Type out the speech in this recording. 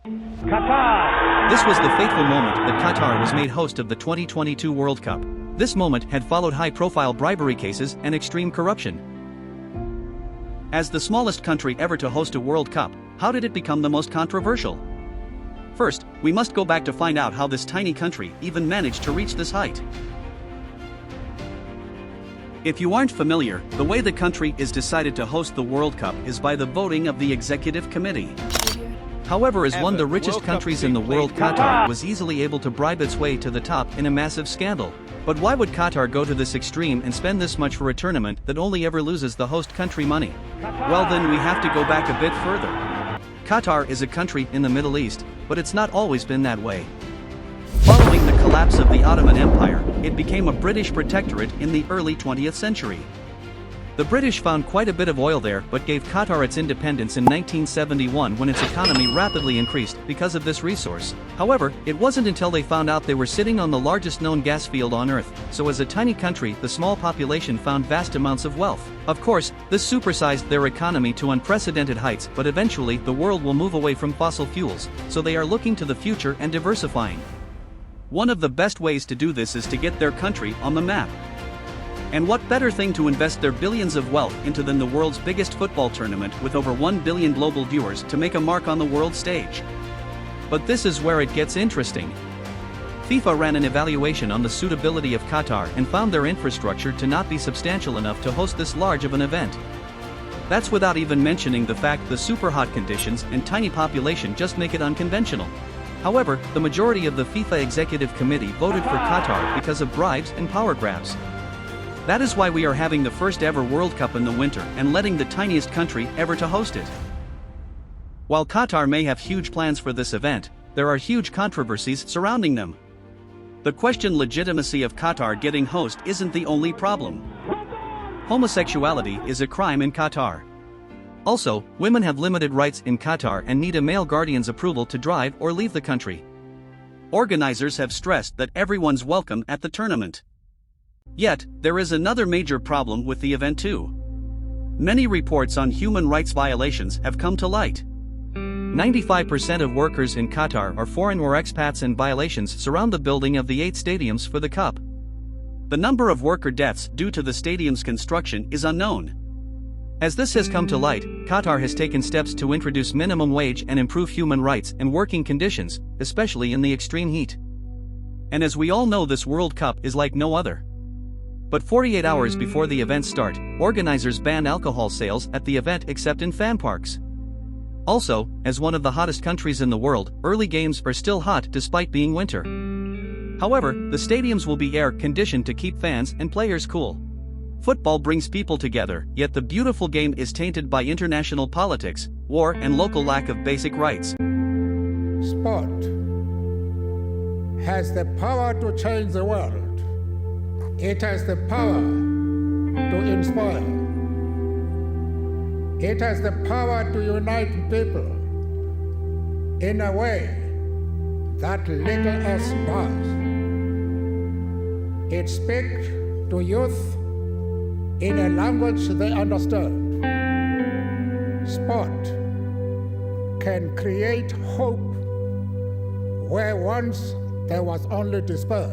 Qatar. This was the fateful moment that Qatar was made host of the 2022 World Cup. This moment had followed high-profile bribery cases and extreme corruption. As the smallest country ever to host a World Cup, how did it become the most controversial? First, we must go back to find out how this tiny country even managed to reach this height. If you aren't familiar, the way the country is decided to host the World Cup is by the voting of the Executive Committee. However, as one of the richest countries in the world, Qatar was easily able to bribe its way to the top in a massive scandal. But why would Qatar go to this extreme and spend this much for a tournament that only ever loses the host country money? Well, then we have to go back a bit further. Qatar is a country in the Middle East, but it's not always been that way. Following the collapse of the Ottoman Empire, it became a British protectorate in the early 20th century. The British found quite a bit of oil there but gave Qatar its independence in 1971 when its economy rapidly increased because of this resource. However, it wasn't until they found out they were sitting on the largest known gas field on Earth, so as a tiny country the small population found vast amounts of wealth. Of course, this supersized their economy to unprecedented heights, but eventually the world will move away from fossil fuels, so they are looking to the future and diversifying. One of the best ways to do this is to get their country on the map. And what better thing to invest their billions of wealth into than the world's biggest football tournament with over 1 billion global viewers to make a mark on the world stage? But this is where it gets interesting. FIFA ran an evaluation on the suitability of Qatar and found their infrastructure to not be substantial enough to host this large of an event. That's without even mentioning the fact the super hot conditions and tiny population just make it unconventional. However, the majority of the FIFA Executive Committee voted for Qatar because of bribes and power grabs. That is why we are having the first ever World Cup in the winter and letting the tiniest country ever to host it. While Qatar may have huge plans for this event, there are huge controversies surrounding them. The question legitimacy of Qatar getting host isn't the only problem. Homosexuality is a crime in Qatar. Also, women have limited rights in Qatar and need a male guardian's approval to drive or leave the country. Organizers have stressed that everyone's welcome at the tournament. Yet, there is another major problem with the event too. Many reports on human rights violations have come to light. 95% of workers in Qatar are foreign or expats, and violations surround the building of the 8 stadiums for the Cup. The number of worker deaths due to the stadium's construction is unknown. As this has come to light, Qatar has taken steps to introduce minimum wage and improve human rights and working conditions, especially in the extreme heat. And as we all know, this World Cup is like no other. But 48 hours before the event start, organizers ban alcohol sales at the event except in fan parks. Also, as one of the hottest countries in the world, early games are still hot despite being winter. However, the stadiums will be air-conditioned to keep fans and players cool. Football brings people together, yet the beautiful game is tainted by international politics, war, and local lack of basic rights. Sport has the power to change the world. It has the power to inspire. It has the power to unite people in a way that little else does. It speaks to youth in a language they understand. Sport can create hope where once there was only despair.